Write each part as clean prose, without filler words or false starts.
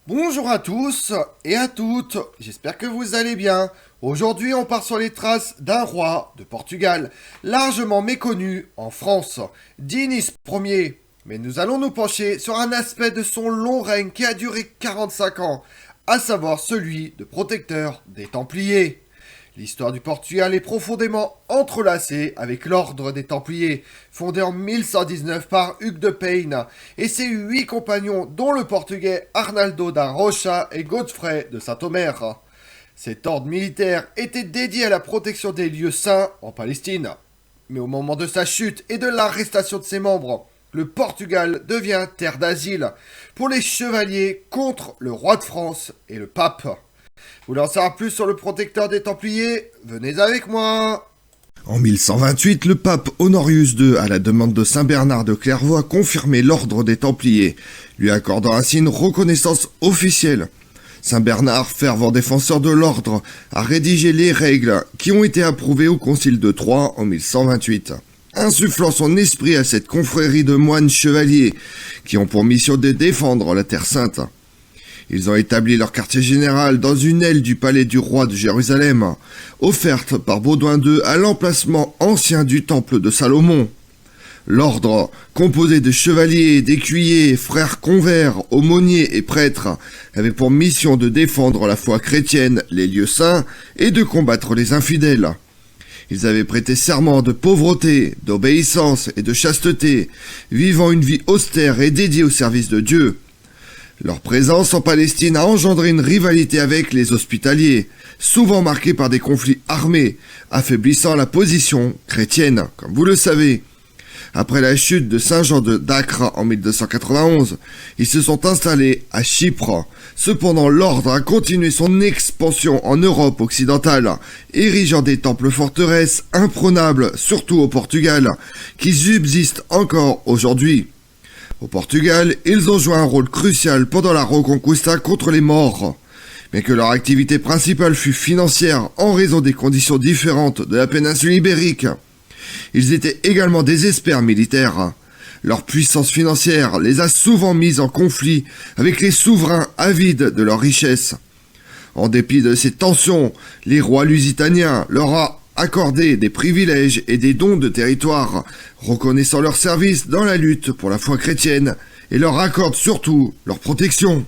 Bonjour à tous et à toutes, j'espère que vous allez bien. Aujourd'hui on part sur les traces d'un roi de Portugal, largement méconnu en France, Dinis Ier. Mais nous allons nous pencher sur un aspect de son long règne qui a duré 45 ans, à savoir celui de protecteur des Templiers. L'histoire du Portugal est profondément entrelacée avec l'ordre des Templiers, fondé en 1119 par Hugues de Payne, et ses 8 compagnons, dont le portugais Arnaldo da Rocha et Godfrey de Saint-Omer. Cet ordre militaire était dédié à la protection des lieux saints en Palestine. Mais au moment de sa chute et de l'arrestation de ses membres, le Portugal devient terre d'asile pour les chevaliers contre le roi de France et le pape. Vous voulez en savoir plus sur le protecteur des Templiers? Venez avec moi. En 1128, le pape Honorius II, à la demande de Saint Bernard de Clairvaux, a confirmé l'ordre des Templiers, lui accordant ainsi une reconnaissance officielle. Saint Bernard, fervent défenseur de l'ordre, a rédigé les règles qui ont été approuvées au Concile de Troyes en 1128, insufflant son esprit à cette confrérie de moines chevaliers qui ont pour mission de défendre la Terre Sainte. Ils ont établi leur quartier général dans une aile du palais du roi de Jérusalem, offerte par Baudouin II à l'emplacement ancien du temple de Salomon. L'ordre, composé de chevaliers, d'écuyers, frères convers, aumôniers et prêtres, avait pour mission de défendre la foi chrétienne, les lieux saints, et de combattre les infidèles. Ils avaient prêté serment de pauvreté, d'obéissance et de chasteté, vivant une vie austère et dédiée au service de Dieu. Leur présence en Palestine a engendré une rivalité avec les Hospitaliers, souvent marquée par des conflits armés, affaiblissant la position chrétienne, comme vous le savez. Après la chute de Saint Jean d'Acre en 1291, ils se sont installés à Chypre. Cependant, l'ordre a continué son expansion en Europe occidentale, érigeant des temples-forteresses imprenables, surtout au Portugal, qui subsistent encore aujourd'hui. Au Portugal, ils ont joué un rôle crucial pendant la Reconquista contre les Maures. Mais que leur activité principale fut financière en raison des conditions différentes de la péninsule ibérique. Ils étaient également des experts militaires. Leur puissance financière les a souvent mis en conflit avec les souverains avides de leurs richesses. En dépit de ces tensions, les rois lusitaniens leur ont accordé des privilèges et des dons de territoire, reconnaissant leur service dans la lutte pour la foi chrétienne, et leur accordent surtout leur protection.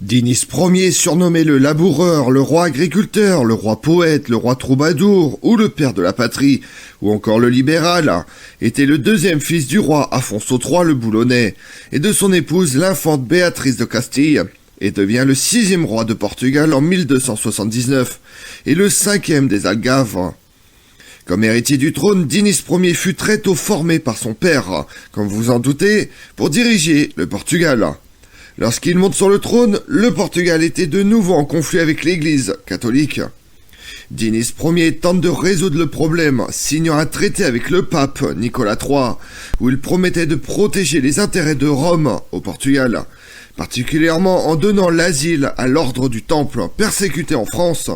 Dinis Ier, surnommé le laboureur, le roi agriculteur, le roi poète, le roi troubadour, ou le père de la patrie, ou encore le libéral, était le deuxième fils du roi Afonso III le Boulonnais, et de son épouse l'infante Béatrice de Castille, et devient le 6e roi de Portugal en 1279, et le 5e des Algarves. Comme héritier du trône, Dinis Ier fut très tôt formé par son père, comme vous en doutez, pour diriger le Portugal. Lorsqu'il monte sur le trône, le Portugal était de nouveau en conflit avec l'Église catholique. Dinis Ier tente de résoudre le problème, signant un traité avec le pape Nicolas III, où il promettait de protéger les intérêts de Rome au Portugal, particulièrement en donnant l'asile à l'ordre du Temple, persécuté en France.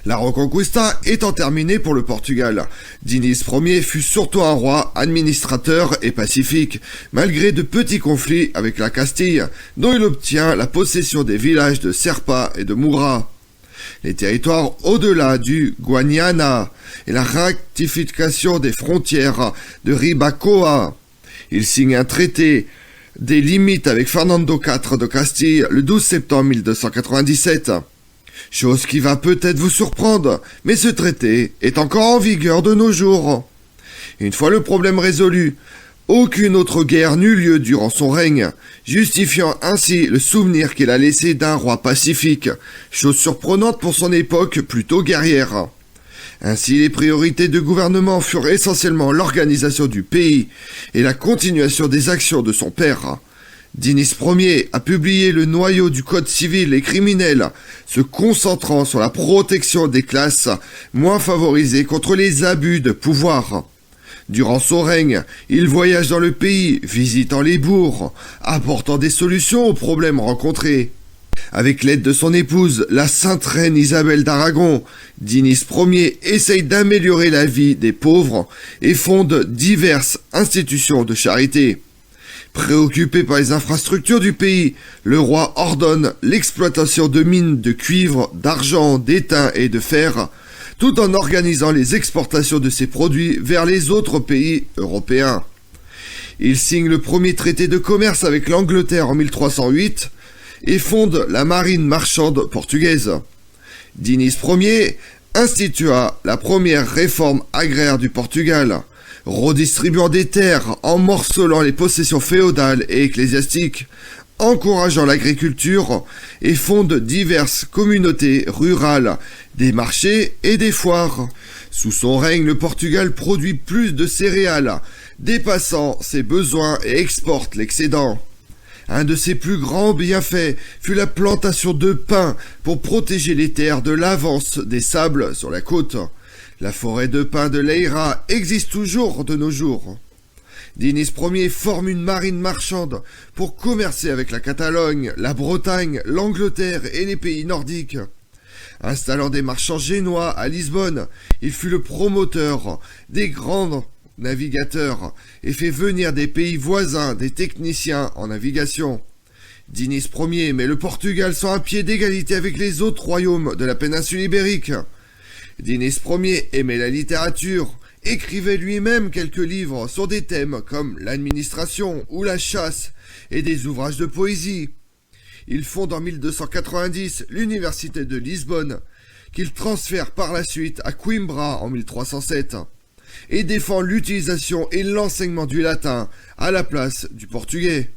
La Reconquista étant terminée pour le Portugal, Dinis Ier fut surtout un roi administrateur et pacifique, malgré de petits conflits avec la Castille, dont il obtient la possession des villages de Serpa et de Moura. Les territoires au-delà du Guaniana et la ratification des frontières de Ribacoa. Il signe un traité des limites avec Fernando IV de Castille le 12 septembre 1297. Chose qui va peut-être vous surprendre, mais ce traité est encore en vigueur de nos jours. Une fois le problème résolu, aucune autre guerre n'eut lieu durant son règne, justifiant ainsi le souvenir qu'il a laissé d'un roi pacifique, chose surprenante pour son époque plutôt guerrière. Ainsi, les priorités du gouvernement furent essentiellement l'organisation du pays et la continuation des actions de son père. Dinis Ier a publié le noyau du code civil et criminel, se concentrant sur la protection des classes moins favorisées contre les abus de pouvoir. Durant son règne, il voyage dans le pays, visitant les bourgs, apportant des solutions aux problèmes rencontrés. Avec l'aide de son épouse, la sainte reine Isabelle d'Aragon, Dinis Ier essaye d'améliorer la vie des pauvres et fonde diverses institutions de charité. Préoccupé par les infrastructures du pays, le roi ordonne l'exploitation de mines de cuivre, d'argent, d'étain et de fer, tout en organisant les exportations de ces produits vers les autres pays européens. Il signe le premier traité de commerce avec l'Angleterre en 1308 et fonde la marine marchande portugaise. Dinis Ier institua la première réforme agraire du Portugal, redistribuant des terres en morcelant les possessions féodales et ecclésiastiques, encourageant l'agriculture et fonde diverses communautés rurales, des marchés et des foires. Sous son règne, le Portugal produit plus de céréales, dépassant ses besoins et exporte l'excédent. Un de ses plus grands bienfaits fut la plantation de pins pour protéger les terres de l'avance des sables sur la côte. La forêt de pins de Leiria existe toujours de nos jours. Dinis Ier forme une marine marchande pour commercer avec la Catalogne, la Bretagne, l'Angleterre et les pays nordiques. Installant des marchands génois à Lisbonne, il fut le promoteur des grands navigateurs et fait venir des pays voisins des techniciens en navigation. Dinis Ier met le Portugal sur un pied d'égalité avec les autres royaumes de la péninsule ibérique. Dinis Ier aimait la littérature, écrivait lui-même quelques livres sur des thèmes comme l'administration ou la chasse et des ouvrages de poésie. Il fonde en 1290 l'université de Lisbonne, qu'il transfère par la suite à Coimbra en 1307, et défend l'utilisation et l'enseignement du latin à la place du portugais.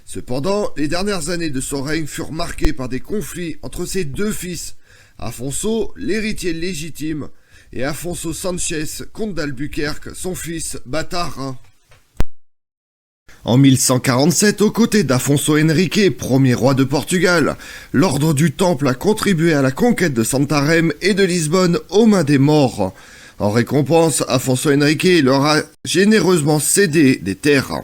Cependant, les dernières années de son règne furent marquées par des conflits entre ses deux fils, Afonso, l'héritier légitime, et Afonso Sanchez, comte d'Albuquerque, son fils bâtard. En 1147, aux côtés d'Afonso Henrique, premier roi de Portugal, l'ordre du Temple a contribué à la conquête de Santarém et de Lisbonne aux mains des Maures. En récompense, Afonso Henrique leur a généreusement cédé des terres.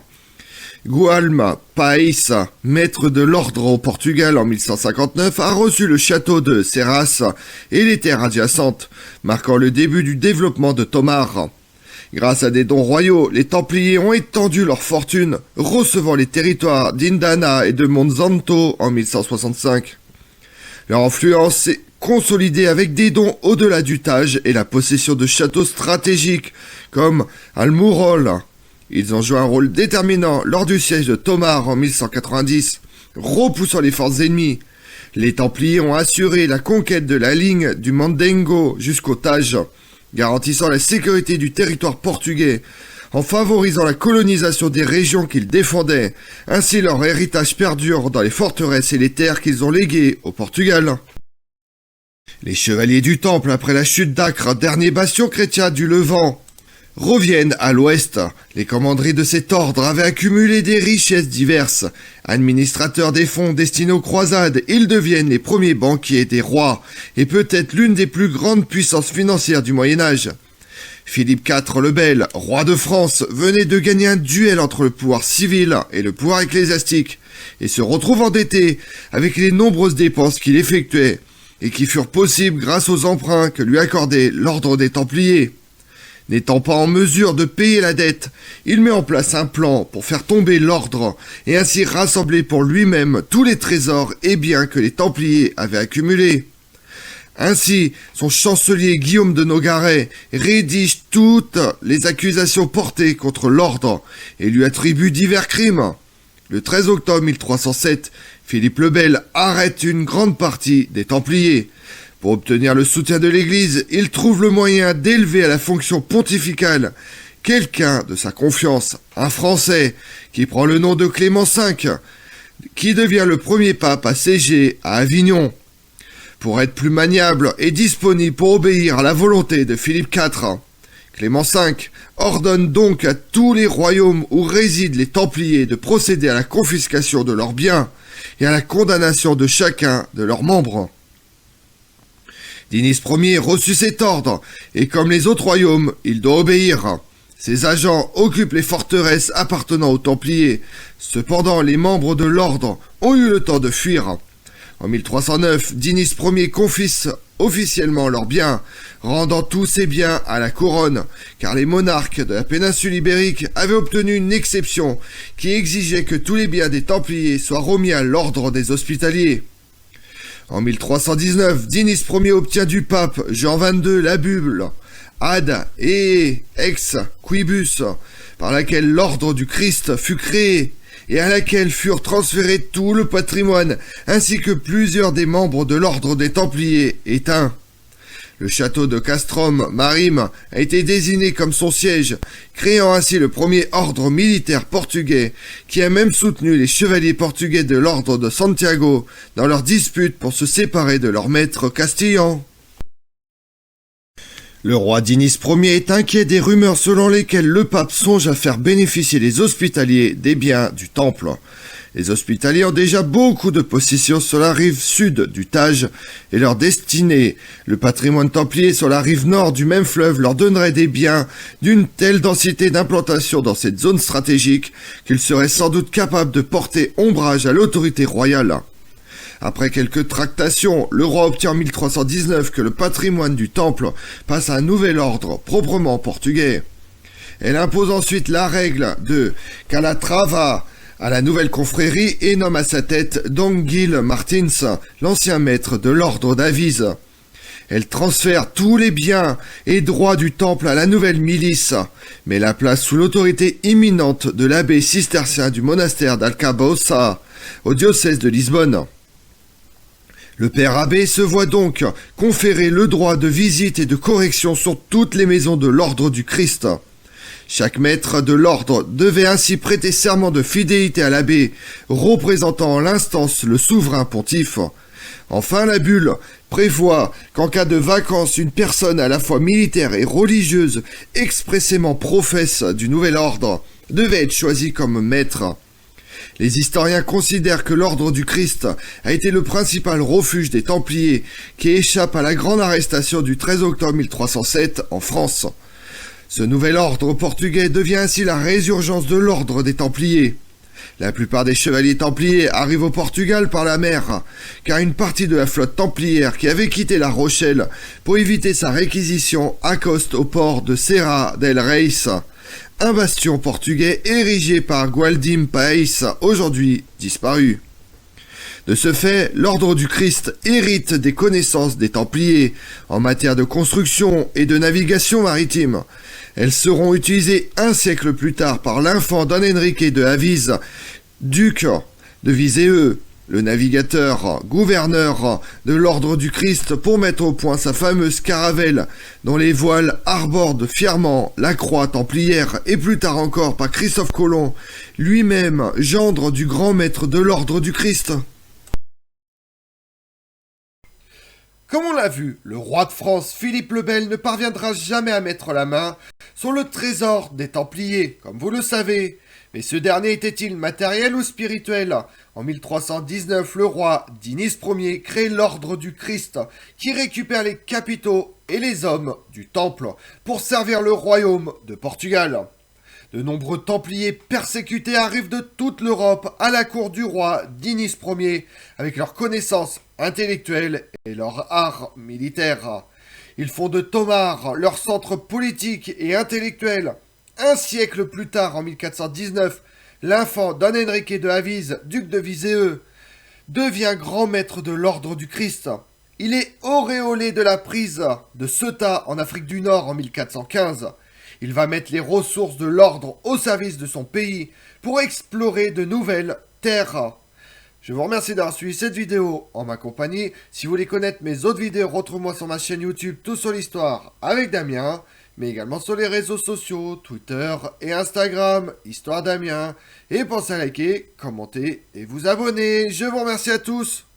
Gualma País, maître de l'ordre au Portugal en 1159, a reçu le château de Serras et les terres adjacentes, marquant le début du développement de Tomar. Grâce à des dons royaux, les Templiers ont étendu leur fortune, recevant les territoires d'Indana et de Monsanto en 1165. Leur influence s'est consolidée avec des dons au-delà du Tage et la possession de châteaux stratégiques comme Almurol. Ils ont joué un rôle déterminant lors du siège de Tomar en 1190, repoussant les forces ennemies. Les Templiers ont assuré la conquête de la ligne du Mandengo jusqu'au Tage, garantissant la sécurité du territoire portugais, en favorisant la colonisation des régions qu'ils défendaient. Ainsi leur héritage perdure dans les forteresses et les terres qu'ils ont léguées au Portugal. Les chevaliers du Temple, après la chute d'Acre, dernier bastion chrétien du Levant, reviennent à l'ouest. Les commanderies de cet ordre avaient accumulé des richesses diverses. Administrateurs des fonds destinés aux croisades, ils deviennent les premiers banquiers des rois, et peut-être l'une des plus grandes puissances financières du Moyen-Âge. Philippe IV le Bel, roi de France, venait de gagner un duel entre le pouvoir civil et le pouvoir ecclésiastique, et se retrouve endetté avec les nombreuses dépenses qu'il effectuait, et qui furent possibles grâce aux emprunts que lui accordait l'ordre des Templiers. N'étant pas en mesure de payer la dette, il met en place un plan pour faire tomber l'ordre et ainsi rassembler pour lui-même tous les trésors et biens que les Templiers avaient accumulés. Ainsi, son chancelier Guillaume de Nogaret rédige toutes les accusations portées contre l'ordre et lui attribue divers crimes. Le 13 octobre 1307, Philippe le Bel arrête une grande partie des Templiers. Pour obtenir le soutien de l'Église, il trouve le moyen d'élever à la fonction pontificale quelqu'un de sa confiance, un Français, qui prend le nom de Clément V, qui devient le premier pape à siéger à Avignon. Pour être plus maniable et disponible pour obéir à la volonté de Philippe IV, Clément V ordonne donc à tous les royaumes où résident les Templiers de procéder à la confiscation de leurs biens et à la condamnation de chacun de leurs membres. Dinis Ier reçut cet ordre, et comme les autres royaumes, il doit obéir. Ses agents occupent les forteresses appartenant aux Templiers. Cependant, les membres de l'ordre ont eu le temps de fuir. En 1309, Dinis Ier confisque officiellement leurs biens, rendant tous ces biens à la couronne, car les monarques de la péninsule ibérique avaient obtenu une exception qui exigeait que tous les biens des Templiers soient remis à l'ordre des Hospitaliers. En 1319, Dinis Ier obtient du pape Jean XXII la bulle Ad et ex quibus, par laquelle l'ordre du Christ fut créé et à laquelle furent transférés tout le patrimoine, ainsi que plusieurs des membres de l'ordre des Templiers éteints. Le château de Castrum Marim a été désigné comme son siège, créant ainsi le premier ordre militaire portugais, qui a même soutenu les chevaliers portugais de l'ordre de Santiago dans leur dispute pour se séparer de leur maître castillan. Le roi Dinis Ier est inquiet des rumeurs selon lesquelles le pape songe à faire bénéficier les Hospitaliers des biens du temple. Les Hospitaliers ont déjà beaucoup de possessions sur la rive sud du Tage et leur destinée, le patrimoine templier sur la rive nord du même fleuve, leur donnerait des biens d'une telle densité d'implantation dans cette zone stratégique qu'ils seraient sans doute capables de porter ombrage à l'autorité royale. Après quelques tractations, le roi obtient en 1319 que le patrimoine du temple passe à un nouvel ordre, proprement portugais. Elle impose ensuite la règle de Calatrava à la nouvelle confrérie et nomme à sa tête Dom Gil Martins, l'ancien maître de l'ordre d'Avise. Elle transfère tous les biens et droits du temple à la nouvelle milice, mais la place sous l'autorité imminente de l'abbé cistercien du monastère d'Alcabosa, au diocèse de Lisbonne. Le père abbé se voit donc conférer le droit de visite et de correction sur toutes les maisons de l'ordre du Christ. Chaque maître de l'ordre devait ainsi prêter serment de fidélité à l'abbé, représentant en l'instance le souverain pontife. Enfin, la bulle prévoit qu'en cas de vacance, une personne à la fois militaire et religieuse, expressément professe du nouvel ordre, devait être choisie comme maître. Les historiens considèrent que l'ordre du Christ a été le principal refuge des Templiers qui échappent à la grande arrestation du 13 octobre 1307 en France. Ce nouvel ordre portugais devient ainsi la résurgence de l'ordre des Templiers. La plupart des chevaliers templiers arrivent au Portugal par la mer, car une partie de la flotte templière qui avait quitté La Rochelle pour éviter sa réquisition accoste au port de Serra del Reis, un bastion portugais érigé par Gualdim Paes, aujourd'hui disparu. De ce fait, l'ordre du Christ hérite des connaissances des Templiers en matière de construction et de navigation maritime. Elles seront utilisées un siècle plus tard par l'infant Don Henrique de Avise, duc de Viseu, le navigateur, gouverneur de l'ordre du Christ, pour mettre au point sa fameuse caravelle, dont les voiles arbordent fièrement la croix templière, et plus tard encore par Christophe Colomb, lui-même gendre du grand maître de l'ordre du Christ. Comme on l'a vu, le roi de France, Philippe le Bel, ne parviendra jamais à mettre la main sur le trésor des Templiers, comme vous le savez. Mais ce dernier était-il matériel ou spirituel? En 1319, le roi Dinis Ier crée l'ordre du Christ, qui récupère les capitaux et les hommes du temple pour servir le royaume de Portugal. De nombreux Templiers persécutés arrivent de toute l'Europe à la cour du roi Dinis Ier avec leurs connaissances intellectuelles et leur art militaire. Ils font de Tomar leur centre politique et intellectuel. Un siècle plus tard, en 1419, l'infant Don Henrique de Avise, duc de Viseu, devient grand maître de l'ordre du Christ. Il est auréolé de la prise de Ceuta en Afrique du Nord en 1415. Il va mettre les ressources de l'ordre au service de son pays pour explorer de nouvelles terres. Je vous remercie d'avoir suivi cette vidéo en ma compagnie. Si vous voulez connaître mes autres vidéos, retrouvez-moi sur ma chaîne YouTube Tout sur l'Histoire avec Damien, mais également sur les réseaux sociaux, Twitter et Instagram, Histoire Damien. Et pensez à liker, commenter et vous abonner. Je vous remercie à tous.